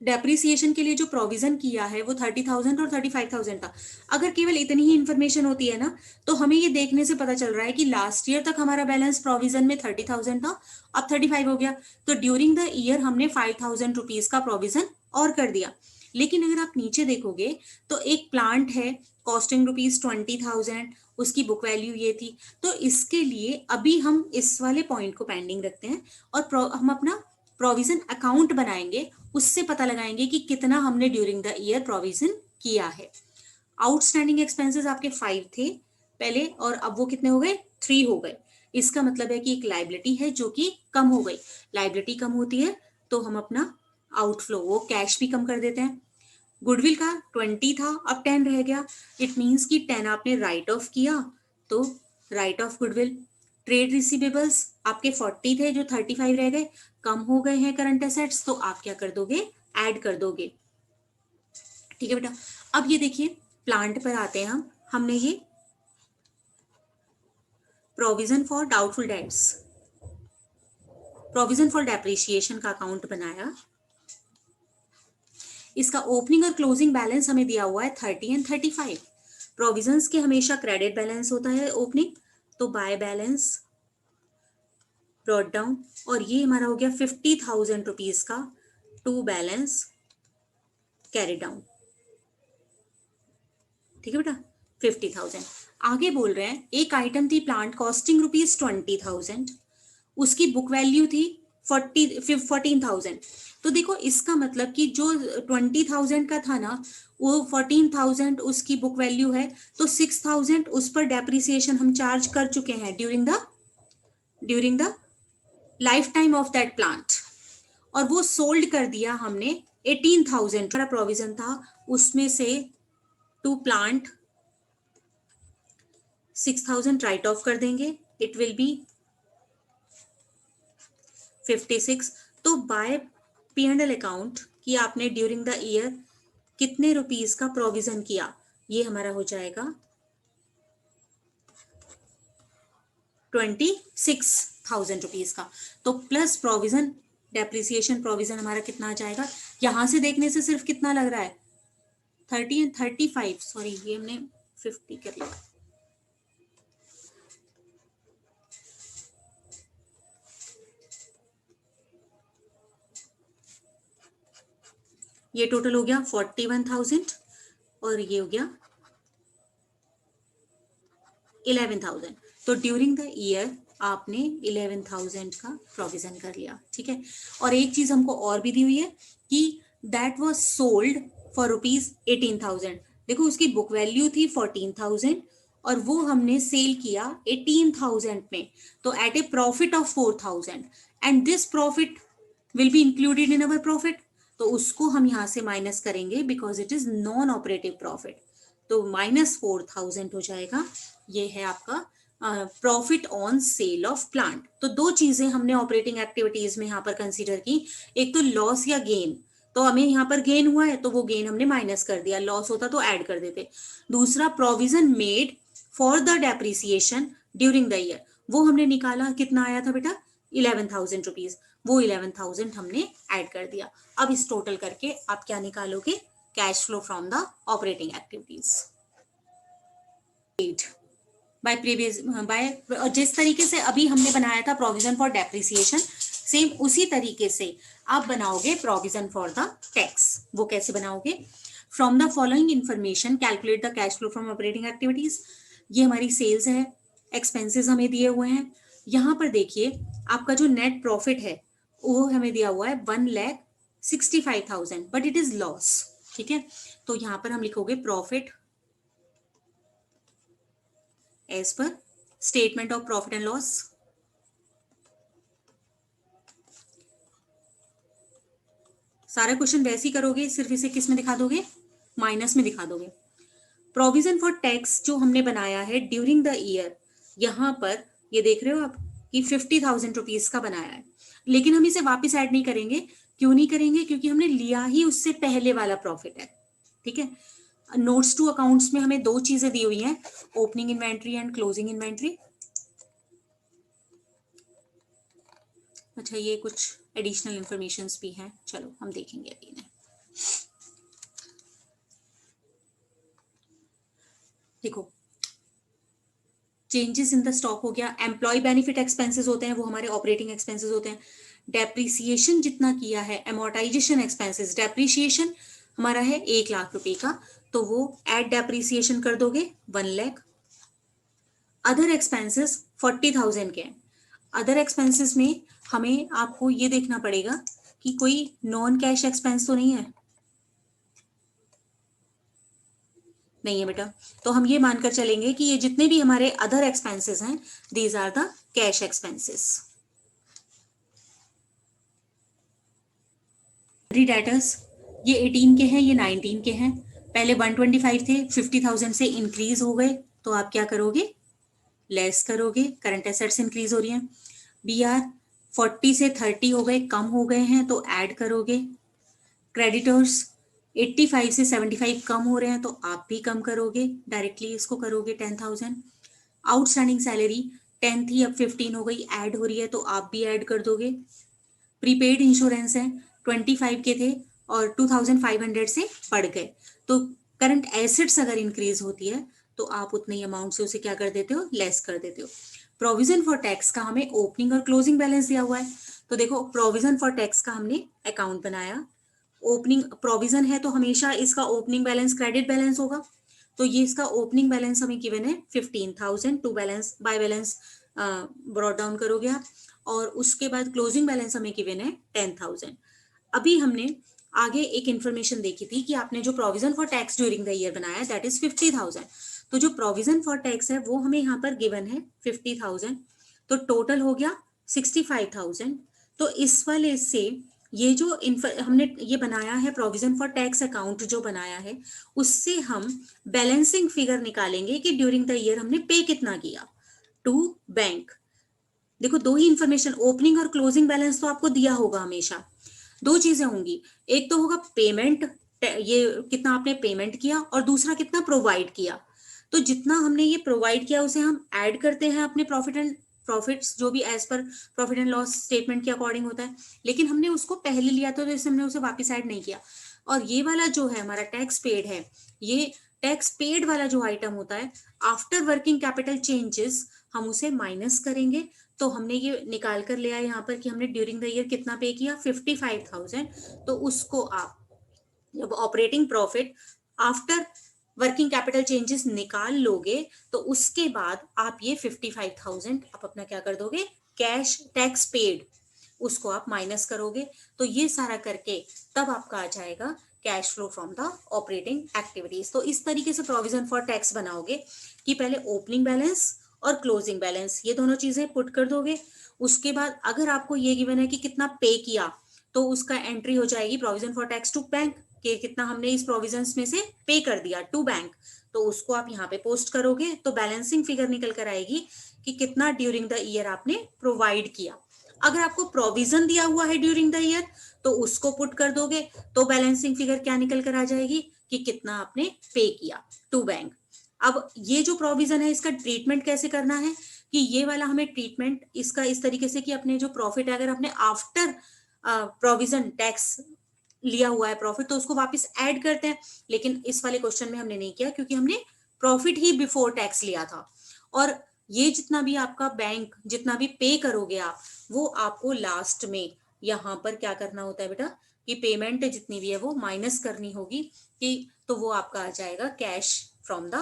depreciation के लिए जो प्रोविजन किया है वो 30,000 और 35,000 था। अगर केवल इतनी ही इंफॉर्मेशन होती है ना, तो हमें ये देखने से पता चल रहा है कि लास्ट ईयर तक हमारा बैलेंस प्रोविजन में 30,000 था, अब 35 हो गया। तो ड्यूरिंग द ईयर हमने 5,000 रुपीज का प्रोविजन और कर दिया। लेकिन अगर आप नीचे देखोगे तो एक प्लांट है, कॉस्टिंग रुपीज 20,000, उसकी बुक वैल्यू ये थी। तो इसके लिए अभी हम इस वाले पॉइंट को पेंडिंग रखते हैं और हम अपना प्रोविजन अकाउंट बनाएंगे, उससे पता लगाएंगे कि कितना हमने ड्यूरिंग द ईयर प्रोविजन किया है। आउटस्टैंडिंग एक्सपेंसेस आपके 5 थे पहले और अब वो कितने हो गए, 3 हो गए। इसका मतलब है कि एक लाइबिलिटी है जो कि कम हो गई। लाइबिलिटी कम होती है तो हम अपना आउटफ्लो, वो कैश भी कम कर देते हैं। गुडविल का 20 था, अब 10 रह गया। इट मीन्स कि 10 आपने राइट ऑफ किया, तो right of goodwill. Trade receivables आपके 40 थे, जो 35 रह गए, कम हो गए हैं करंट एसेट्स, तो आप क्या कर दोगे, ऐड कर दोगे। ठीक है बेटा। अब ये देखिए प्लांट पर आते हैं हम। हमने ये provision for doubtful debts, provision for depreciation का अकाउंट बनाया। इसका ओपनिंग और क्लोजिंग बैलेंस हमें दिया हुआ है 30 एंड 35। प्रोविजंस के हमेशा क्रेडिट बैलेंस होता है ओपनिंग, तो बाय बैलेंस ब्रॉट डाउन, और ये हमारा हो गया 50,000 रुपीज का टू बैलेंस कैरी डाउन। ठीक है बेटा, 50,000। आगे बोल रहे हैं एक आइटम थी प्लांट कॉस्टिंग रुपीज 20,000, उसकी बुक वैल्यू थी 14,000। तो देखो इसका मतलब कि जो 20,000 का था ना, वो 14,000 उसकी बुक वैल्यू है, तो 6,000 उस पर डेप्रिसिएशन हम चार्ज कर चुके हैं during the life time of that plant, और वो सोल्ड कर दिया हमने 18,000 का प्रोविजन था, उसमें से टू प्लांट 6,000 राइट ऑफ कर देंगे, इट विल बी 56। तो बाय P&L अकाउंट कि आपने ड्यूरिंग द ईयर कितने रुपीस का प्रोविजन किया, ये हमारा हो जाएगा 26,000 रुपीज का। तो प्लस प्रोविजन, डेप्रिसिएशन प्रोविजन हमारा कितना आ जाएगा, यहां से देखने से सिर्फ कितना लग रहा है 30 एंड 35, सॉरी ये हमने 50 कर लिया। ये टोटल हो गया 41,000 और ये हो गया 11,000। तो ड्यूरिंग द ईयर आपने 11,000 का प्रोविजन कर लिया। ठीक है, और एक चीज हमको और भी दी हुई है कि that was sold for rupees 18,000। देखो उसकी बुक वैल्यू थी 14,000 और वो हमने सेल किया 18,000 में, तो at a profit of 4,000, and this profit will be included in our profit. तो उसको हम यहां से माइनस करेंगे because it is non operative profit, तो -4,000 हो जाएगा। ये है आपका profit on sale of plant. तो दो चीजें हमने ऑपरेटिंग एक्टिविटीज में यहाँ पर कंसीडर की, एक तो लॉस या गेन, तो हमें यहाँ पर गेन हुआ है तो वो गेन हमने माइनस कर दिया, लॉस होता तो ऐड कर देते। दूसरा provision made for the depreciation during the year, वो हमने निकाला, कितना आया था बेटा 11,000 रुपीज, वो 11,000 हमने ऐड कर दिया। अब इस टोटल करके आप क्या निकालोगे, cash flow from the operating activities by previous by, जिस तरीके से अभी हमने बनाया था प्रोविजन फॉर डेप्रिसिएशन, सेम उसी तरीके से आप बनाओगे प्रोविजन फॉर द टैक्स। वो कैसे बनाओगे, from the following information calculate the cash flow from operating activities. ये हमारी सेल्स है, एक्सपेंसेस हमें दिए हुए हैं। यहाँ पर देखिए आपका जो नेट प्रॉफिट है वो हमें दिया हुआ है 1,00,000 65,000 बट इट इज लॉस। ठीक है, तो यहां पर हम लिखोगे profit as per statement of profit and loss. सारा क्वेश्चन वैसे ही करोगे, सिर्फ इसे किस में दिखा दोगे, माइनस में दिखा दोगे। प्रोविजन फॉर टैक्स जो हमने बनाया है ड्यूरिंग द ईयर, यहां पर ये देख रहे हो आप कि 50,000 रुपीज का बनाया है, लेकिन हम इसे वापस ऐड नहीं करेंगे। क्यों नहीं करेंगे? क्योंकि हमने लिया ही उससे पहले वाला प्रॉफिट है। ठीक है, नोट्स टू अकाउंट्स में हमें दो चीजें दी हुई हैं, opening inventory and closing inventory. अच्छा, ये कुछ एडिशनल इंफॉर्मेशन भी हैं, चलो हम देखेंगे अभी इन्हें। देखो, चेंजेस इन द स्टॉक हो गया, एम्प्लॉय बेनिफिट एक्सपेंसेस होते हैं, वो हमारे ऑपरेटिंग एक्सपेंसेस होते हैं। डेप्रिसिएशन जितना किया है, एमोर्टाइजेशन एक्सपेंसेस, डेप्रिसिएशन हमारा है 1 लाख रुपए का, तो वो एड डेप्रिसिएशन कर दोगे 1 लाख। अदर एक्सपेंसेस 40,000 के हैं। अदर एक्सपेंसेस में हमें आपको ये देखना पड़ेगा कि कोई नॉन कैश एक्सपेंस तो नहीं है, नहीं है बेटा, तो हम ये मानकर चलेंगे कि ये जितने भी हमारे अदर एक्सपेंसेस हैं, these are the cash expenses. Debtors ये 18 के हैं, ये 19 के हैं। पहले 125 थे, 50,000 से इंक्रीज हो गए, तो आप क्या करोगे, लेस करोगे, करंट एसेट्स इंक्रीज हो रही हैं। बी आर 40 से 30 हो गए, कम हो गए हैं, तो ऐड करोगे। क्रेडिटर्स 85 से 75 कम हो रहे हैं, तो आप भी कम करोगे, डायरेक्टली इसको करोगे 10,000। आउटस्टैंडिंग सैलरी 10 थी, अब 15 हो गई, ऐड हो रही है, तो आप भी ऐड कर दोगे। प्रीपेड इंश्योरेंस है, 25 के थे और 2,500 से बढ़ गए, तो करंट एसेट्स अगर इंक्रीज होती है तो आप उतने ही अमाउंट से उसे क्या कर देते हो, लेस कर देते हो। प्रोविजन फॉर टैक्स का हमें ओपनिंग और क्लोजिंग बैलेंस दिया हुआ है, तो देखो प्रोविजन फॉर टैक्स का हमने अकाउंट बनाया। ओपनिंग प्रोविजन है तो हमेशा इसका ओपनिंग बैलेंस क्रेडिट बैलेंस होगा, तो ये इसका ओपनिंग बैलेंस हमें गिवन है 15,000, to balance by balance brought down करोगे आप, और उसके बाद क्लोजिंग बैलेंस हमें गिवन है 10,000। अभी हमने आगे एक इंफॉर्मेशन देखी थी कि आपने जो provision for tax during the year बनाया दैट इज 50,000, तो जो प्रोविजन फॉर टैक्स है वो हमें यहाँ पर गिवन है 50,000, तो टोटल हो गया 65,000। तो इस वाले से ये जो हमने ये बनाया है प्रोविजन फॉर टैक्स अकाउंट जो बनाया है, उससे हम बैलेंसिंग फिगर निकालेंगे कि ड्यूरिंग द ईयर हमने पे कितना किया टू बैंक। देखो, दो ही इंफॉर्मेशन, ओपनिंग और क्लोजिंग बैलेंस तो आपको दिया होगा हमेशा, दो चीजें होंगी, एक तो होगा पेमेंट, ये कितना आपने पेमेंट किया, और दूसरा कितना प्रोवाइड किया। तो जितना हमने ये प्रोवाइड किया उसे हम ऐड करते हैं अपने प्रॉफिट्स जो भी as per profit and loss statement के अकॉर्डिंग होता है, लेकिन हमने उसको पहले लिया था तो इसलिए हमने उसे वापस ऐड नहीं किया। और ये वाला जो है हमारा टैक्स पेड है, ये टैक्स पेड वाला जो आइटम होता है आफ्टर वर्किंग कैपिटल चेंजेस, हम उसे माइनस करेंगे। तो हमने ये निकाल कर लिया यहाँ पर कि हमने ड्यूरिंग द ईयर कितना पे किया, 55,000, तो उसको आप जब operating profit after working capital changes निकाल लोगे, तो उसके बाद आप ये 55,000 आप अपना क्या कर दोगे, कैश टैक्स पेड, उसको आप माइनस करोगे, तो ये सारा करके तब आपका आ जाएगा cash flow from the operating activities. तो इस तरीके से प्रोविजन फॉर टैक्स बनाओगे कि पहले ओपनिंग बैलेंस और क्लोजिंग बैलेंस ये दोनों चीजें पुट कर दोगे, उसके बाद अगर आपको ये गिवन है कि कितना पे किया, तो उसका एंट्री हो जाएगी provision for tax to bank, कि कितना हमने इस प्रोविजन में से पे कर दिया टू बैंक, तो उसको आप यहाँ पे पोस्ट करोगे, तो बैलेंसिंग फिगर निकल कर आएगी कि कितना ड्यूरिंग द ईयर आपने प्रोवाइड किया। अगर आपको प्रोविजन दिया हुआ है ड्यूरिंग द ईयर, तो उसको पुट कर दोगे, तो बैलेंसिंग फिगर क्या निकल कर आ जाएगी कि कितना आपने पे किया टू बैंक। अब ये जो प्रोविजन है इसका ट्रीटमेंट कैसे करना है, कि ये वाला हमें ट्रीटमेंट इसका इस तरीके से कि अपने जो प्रॉफिट है, अगर आपने आफ्टर प्रोविजन टैक्स लिया हुआ है प्रॉफिट, तो उसको वापस ऐड करते हैं, लेकिन इस वाले क्वेश्चन में हमने नहीं किया क्योंकि हमने प्रॉफिट ही बिफोर टैक्स लिया था। और ये जितना भी आपका बैंक जितना भी पे करोगे आप, वो आपको लास्ट में यहाँ पर क्या करना होता है बेटा, कि पेमेंट जितनी भी है वो माइनस करनी होगी, कि तो वो आपका आ जाएगा कैश फ्रॉम द।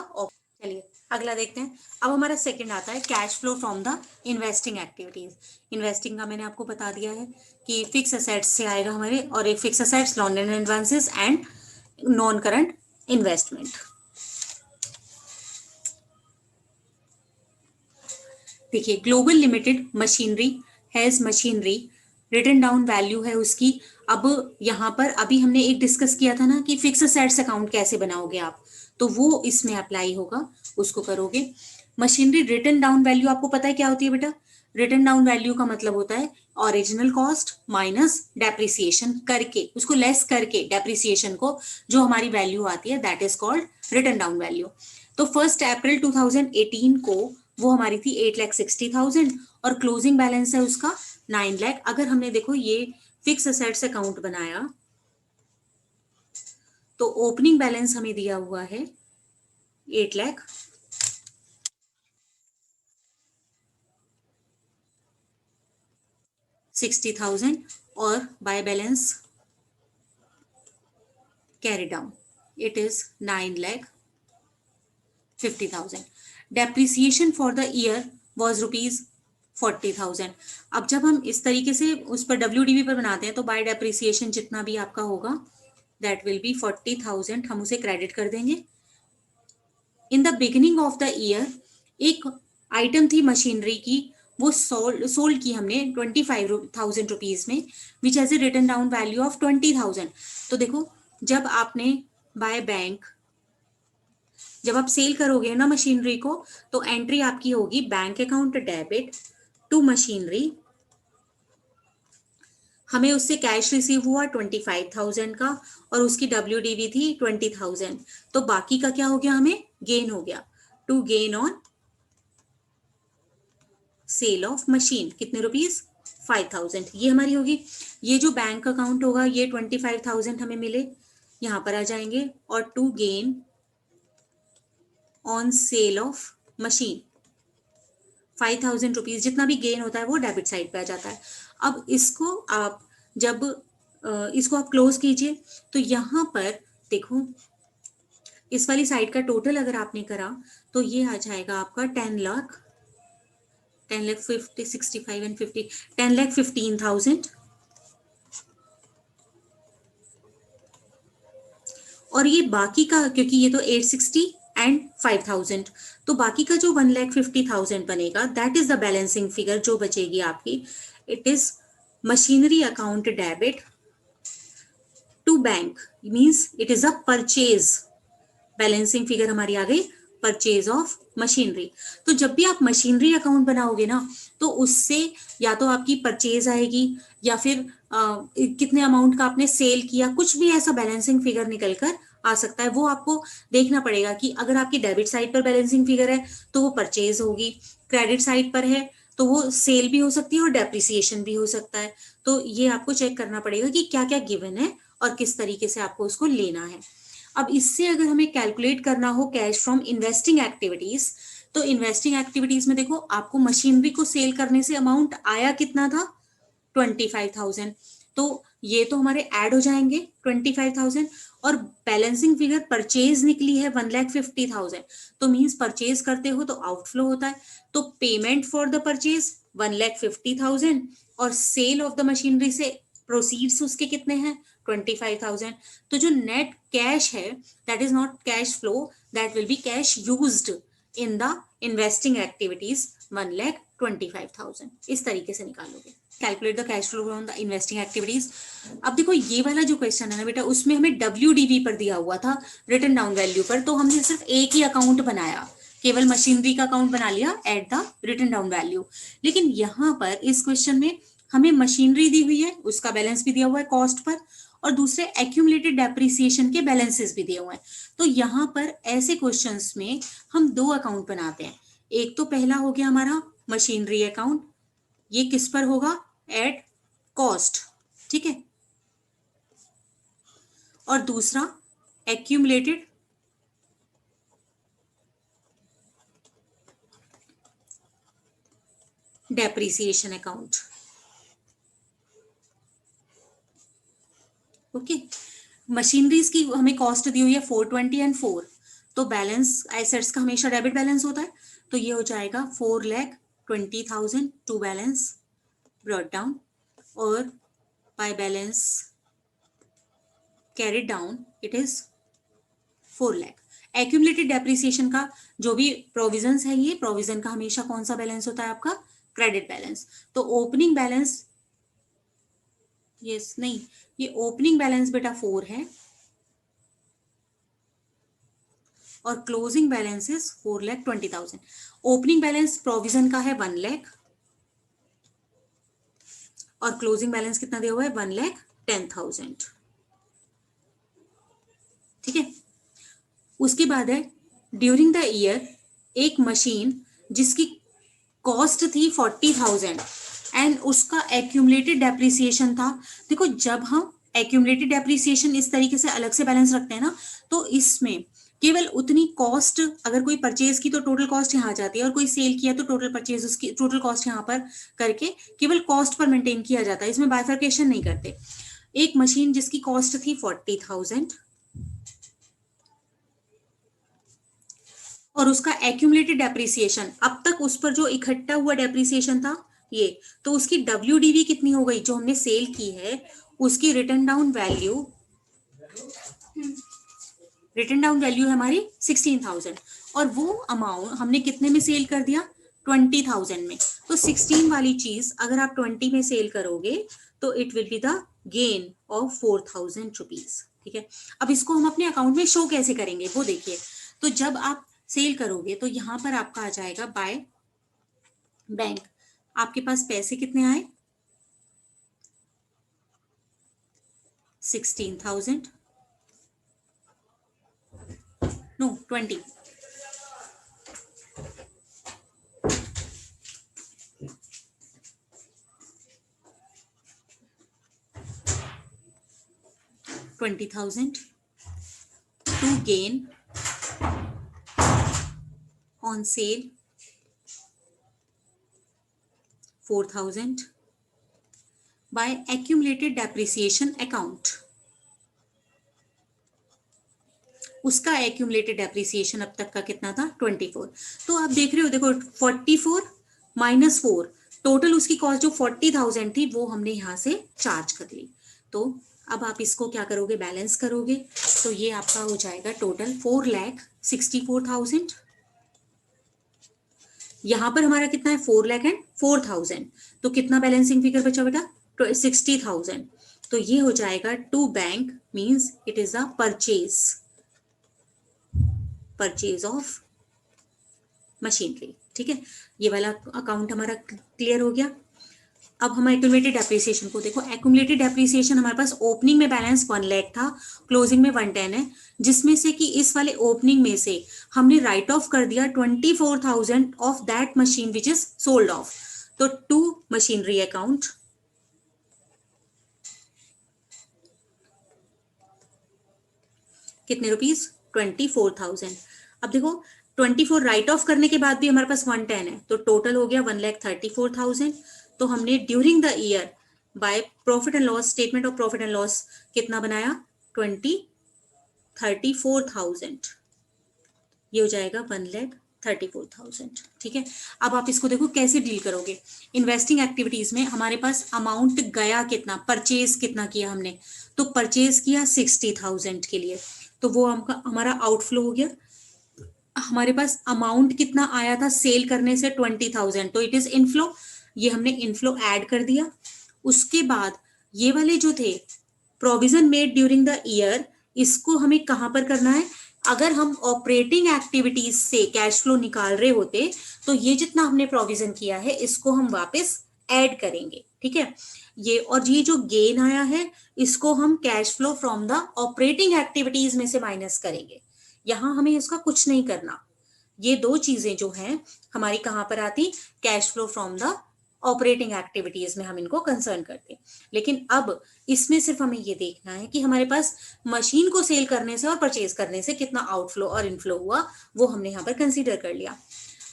चलिए अगला देखते हैं। अब हमारा सेकंड आता है cash flow from the investing activities. Investing का मैंने आपको बता दिया है कि फिक्स असेट्स से आएगा हमारे, और एक fix assets, loan and advances and non current investment. देखिए Global Limited machinery has machinery, written down value है उसकी। अब यहाँ पर अभी हमने एक डिस्कस किया था ना कि फिक्स असेट्स अकाउंट कैसे बनाओगे आप, तो वो इसमें अप्लाई होगा, उसको करोगे। मशीनरी रिटन डाउन वैल्यू आपको पता है क्या होती है बेटा? रिटन डाउन वैल्यू का मतलब होता है ओरिजिनल कॉस्ट माइनस डेप्रिसिएशन करके, उसको लेस करके डेप्रिसिएशन को जो हमारी वैल्यू आती है that is called written down value. तो 1 अप्रैल 2018 को वो हमारी थी 8,60,000 और क्लोजिंग बैलेंस है उसका 9 लाख। अगर हमने देखो ये फिक्स असेट्स अकाउंट बनाया तो ओपनिंग बैलेंस हमें दिया हुआ है 8,60,000 और by balance carry down it is 9,50,000। Depreciation for the year was ₹40,000। अब जब हम इस तरीके से उस पर WDV पर बनाते हैं तो बाय डेप्रिसिएशन जितना भी आपका होगा दैट विल बी 40,000, हम उसे क्रेडिट कर देंगे। In the beginning of the year एक आइटम थी मशीनरी की, वो सोल्ड की हमने 25,000 रुपीज में, which has a written down value of 20,000। तो देखो जब आपने बाय बैंक, जब आप सेल करोगे ना मशीनरी को, तो एंट्री आपकी होगी bank account debit to machinery, हमें उससे कैश रिसीव हुआ 25,000 का और उसकी WDV थी 20,000, तो बाकी का क्या हो गया, हमें गेन हो गया। To gain on sale of machine कितने रुपीज, 5,000, ये हमारी होगी। ये जो बैंक अकाउंट होगा ये 25,000 हमें मिले, यहां पर आ जाएंगे, और to gain on sale of machine 5,000 rupees, जितना भी गेन होता है वो डेबिट साइड पे आ जाता है। अब इसको आप जब इसको आप क्लोज कीजिए तो यहाँ पर देखो इस वाली साइड का टोटल अगर आपने करा तो ये आ जाएगा आपका 10 लाख, 10,50,000, 65 एंड 50, 10,15,000। और ये बाकी का, क्योंकि ये तो 860 एंड 5,000, तो बाकी का जो 1,50,000 बनेगा that is the balancing figure जो बचेगी आपकी। It is machinery account debit to bank, means it is a purchase. Balancing figure हमारी आ गई परचेज ऑफ मशीनरी। तो जब भी आप मशीनरी अकाउंट बनाओगे ना तो उससे या तो आपकी परचेज आएगी या फिर कितने अमाउंट का आपने सेल किया, कुछ भी ऐसा बैलेंसिंग फिगर निकल कर आ सकता है। वो आपको देखना पड़ेगा कि अगर आपकी डेबिट साइड पर बैलेंसिंग फिगर है तो वो परचेज होगी, क्रेडिट साइड पर है तो वो सेल भी हो सकती है और डेप्रिसिएशन भी हो सकता है। तो ये आपको चेक करना पड़ेगा कि क्या क्या गिवन है और किस तरीके से आपको उसको लेना है। अब इससे अगर हमें कैलकुलेट करना हो कैश फ्रॉम इन्वेस्टिंग एक्टिविटीज, तो इन्वेस्टिंग एक्टिविटीज में देखो आपको मशीनरी को सेल करने से अमाउंट आया कितना था, 25,000। तो ये तो हमारे ऐड हो जाएंगे 25,000, और बैलेंसिंग फिगर परचेज निकली है 1,50,000, तो मींस परचेज करते हो तो आउटफ्लो होता है, तो पेमेंट फॉर द परचेज 1,50,000 और सेल ऑफ द मशीनरी से प्रोसीड्स उसके कितने हैं 25,000। तो जो नेट कैश है that is not cash flow, that will be cash used in the investing activities 1,25,000। इस तरीके से निकालोगे, calculate the cash flow from the investing activities. अब देखो ये वाला जो क्वेश्चन है ना बेटा, उसमें हमें WDV पर दिया हुआ था रिटन डाउन वैल्यू पर, तो हमने सिर्फ एक ही अकाउंट बनाया, केवल मशीनरी का अकाउंट बना लिया at the written down value. लेकिन यहाँ पर इस क्वेश्चन में हमें मशीनरी दी हुई है, उसका बैलेंस भी दिया हुआ है कॉस्ट पर, और दूसरे एक्यूमुलेटेड डेप्रिसिएशन के बैलेंसेस भी दिए हुए हैं। तो यहाँ पर ऐसे क्वेश्चंस में हम दो अकाउंट बनाते हैं। एक तो पहला हो गया हमारा मशीनरी अकाउंट, ये किस पर होगा, एट कॉस्ट, ठीक है। और दूसरा accumulated depreciation account, okay. Machineries की हमें कॉस्ट दी हुई है 420 एंड 4, तो बैलेंस एसेट्स का हमेशा डेबिट बैलेंस होता है, तो ये हो जाएगा 4,20,000 टू बैलेंस ब्रॉट डाउन, और by balance carried down it is 4 lakh. Accumulated depreciation का जो भी प्रोविजंस है, ये प्रोविजन का हमेशा कौन सा बैलेंस होता है आपका, क्रेडिट बैलेंस। तो ओपनिंग बैलेंस, यस नहीं, ये ओपनिंग बैलेंस बेटा 4 है और closing balance is 4,20,000। Opening balance provision का है 1 लाख और क्लोजिंग बैलेंस कितना दिया हुआ है, 1,10,000। ठीक है, उसके बाद है ड्यूरिंग द ईयर एक मशीन जिसकी कॉस्ट थी 40,000 एंड उसका एक्यूमुलेटेड डेप्रिसिएशन था। देखो जब हम एक्यूमुलेटेड डेप्रिसिएशन इस तरीके से अलग से बैलेंस रखते हैं ना, तो इसमें केवल उतनी कॉस्ट, अगर कोई परचेज की तो टोटल कॉस्ट यहाँ आ जाती है, और कोई सेल किया तो टोटल परचेज उसकी टोटल कॉस्ट यहाँ पर करके केवल कॉस्ट पर मेंटेन किया जाता है, इसमें बाइफर्केशन नहीं करते। एक मशीन जिसकी कॉस्ट थी 40,000 और उसका एक्यूमुलेटेड डेप्रिसिएशन, अब तक उस पर जो इकट्ठा हुआ डेप्रिसिएशन था ये, तो उसकी WDV कितनी हो गई, जो हमने सेल की है उसकी रिटर्न डाउन वैल्यू है हमारी 16,000, और वो अमाउंट हमने कितने में सेल कर दिया, 20,000 में। तो 16 वाली चीज अगर आप 20 में सेल करोगे तो it will be the gain of 4,000 rupees. ठीक है, अब इसको हम अपने अकाउंट में शो कैसे करेंगे वो देखिए। तो जब आप सेल करोगे तो यहां पर आपका आ जाएगा बाय बैंक, आपके पास पैसे कितने आए, 16,000, no 20, $20,000 to gain on sale 4,000 by accumulated depreciation account। उसका accumulated depreciation अब तक का कितना था, 24। तो आप देख रहे हो, देखो 44 माइनस 4, टोटल उसकी कॉस्ट जो 40,000 थी वो हमने यहाँ से चार्ज कर ली। तो अब आप इसको क्या करोगे, बैलेंस करोगे, तो ये आपका हो जाएगा टोटल 4,64,000। यहां पर हमारा कितना है, 4 लाख एंड 4,000, तो कितना बैलेंसिंग फिगर बचा बेटा, 60,000। तो ये हो जाएगा to bank, means it is a purchase of machinery. ठीक है, ये वाला अकाउंट हमारा क्लियर हो गया। अब हम एक्यूमुलेटेड डेप्रिसिएशन को देखो। एक्यूमुलेटेड डेप्रिसिएशन हमारे पास ओपनिंग में बैलेंस 1 लाख था, क्लोजिंग में 110 है, जिसमें से कि इस वाले ओपनिंग में से हमने राइट ऑफ कर दिया 24,000 of that machine which is sold off. तो टू मशीनरी अकाउंट, कितने रुपीज, 24,000। अब देखो 24 राइट ऑफ करने के बाद भी हमारे पास 110 है, तो टोटल हो गया 1,34,000। तो हमने during the year by profit and loss, statement of profit and loss कितना बनाया, 34,000, ये हो जाएगा 1,34,000। ठीक है, अब आप इसको देखो कैसे डील करोगे। इन्वेस्टिंग एक्टिविटीज में हमारे पास अमाउंट गया कितना, परचेज कितना किया हमने, तो परचेज किया 60,000 के लिए, तो वो हमारा आउटफ्लो हो गया। हमारे पास अमाउंट कितना आया था सेल करने से, 20,000, तो इट इज इनफ्लो, ये हमने इनफ्लो ऐड कर दिया। उसके बाद ये वाले जो थे provision made during the year, इसको हमें कहां पर करना है, अगर हम ऑपरेटिंग एक्टिविटीज से कैश फ्लो निकाल रहे होते तो ये जितना हमने प्रोविजन किया है इसको हम वापस ऐड करेंगे। ठीक है, ये जो गेन आया है इसको हम cash flow from the operating activities में से माइनस करेंगे। यहां हमें इसका कुछ नहीं करना, ये दो चीजें जो हैं हमारी कहां पर आती, cash flow from the operating activities में हम इनको कंसर्न करते हैं। लेकिन अब इसमें सिर्फ हमें ये देखना है कि हमारे पास मशीन को सेल करने से और परचेज करने से कितना आउटफ्लो और इनफ्लो हुआ, वो हमने यहाँ पर कंसीडर कर लिया।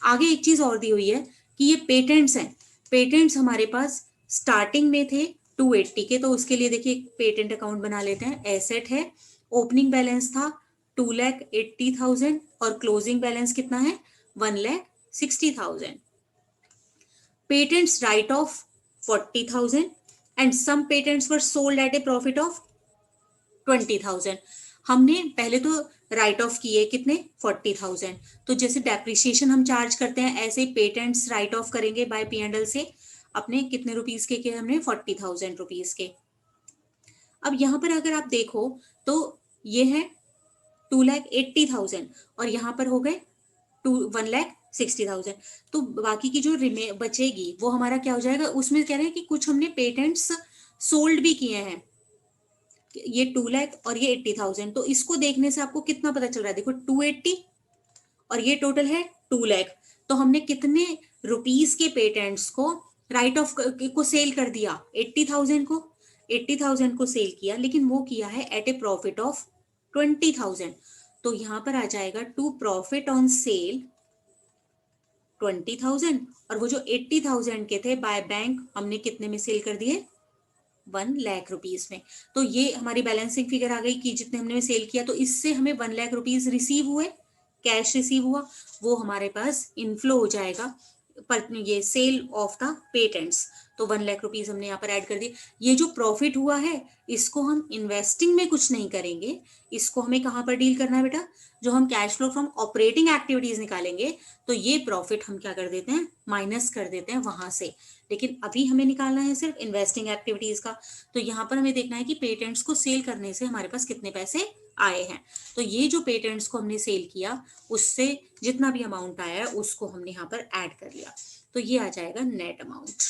आगे एक चीज और दी हुई है कि ये पेटेंट्स हैं। पेटेंट्स हमारे पास स्टार्टिंग में थे 280 के, तो उसके लिए देखिए एक पेटेंट अकाउंट बना लेते हैं। एसेट है, ओपनिंग बैलेंस था 2,80,000 और क्लोजिंग बैलेंस कितना है 1,60,000. Patents write off 40,000 and some patents were sold at a profit of 20,000. हमने पहले तो राइट ऑफ किए कितने 40,000. तो जैसे डेप्रिसिएशन हम चार्ज करते हैं ऐसे ही पेटेंट्स राइट ऑफ करेंगे बाय P&L से अपने कितने रुपीस के हमने 40,000 रुपीस के. अब यहाँ पर अगर आप देखो तो ये है 2,80,000 और यहाँ पर हो गए 1,60,000. तो बाकी की जो बचेगी वो हमारा क्या हो जाएगा, उसमें कह रहे हैं कि कुछ हमने पेटेंट्स सोल्ड भी किए हैं, ये 2 लाख और ये 80,000. तो इसको देखने से आपको कितना पता चल रहा है, देखो 280 और ये टोटल है 2 लाख. तो हमने कितने रुपीस के पेटेंट्स को राइट ऑफ को सेल कर दिया 80,000 को सेल किया, लेकिन वो किया है एट ए प्रॉफिट ऑफ 20,000. तो यहां पर आ जाएगा टू प्रॉफिट ऑन सेल 20,000 और वो जो 80,000 के थे बाय बैंक हमने कितने में सेल कर दिए 1 लाख रुपीस में. तो ये हमारी बैलेंसिंग फिगर आ गई कि जितने हमने सेल किया तो इससे हमें 1 लाख रुपीस रिसीव हुए, कैश रिसीव हुआ, वो हमारे पास इनफ्लो हो जाएगा पर ये सेल ऑफ द पेटेंट्स. तो 1 लाख रुपीस हमने यहाँ पर ऐड कर दिए. ये जो प्रॉफिट हुआ है इसको हम इन्वेस्टिंग में कुछ नहीं करेंगे, इसको हमें कहाँ पर डील करना है बेटा, जो हम cash flow from operating activities निकालेंगे तो ये प्रॉफिट हम क्या कर देते हैं माइनस कर देते हैं वहां से. लेकिन अभी हमें निकालना है सिर्फ इन्वेस्टिंग एक्टिविटीज का. तो यहाँ पर हमें देखना है कि पेटेंट्स को सेल करने से हमारे पास कितने पैसे आए हैं. तो ये जो पेटेंट्स को हमने सेल किया उससे जितना भी अमाउंट आया है उसको हमने यहाँ पर ऐड कर लिया. तो ये आ जाएगा नेट अमाउंट.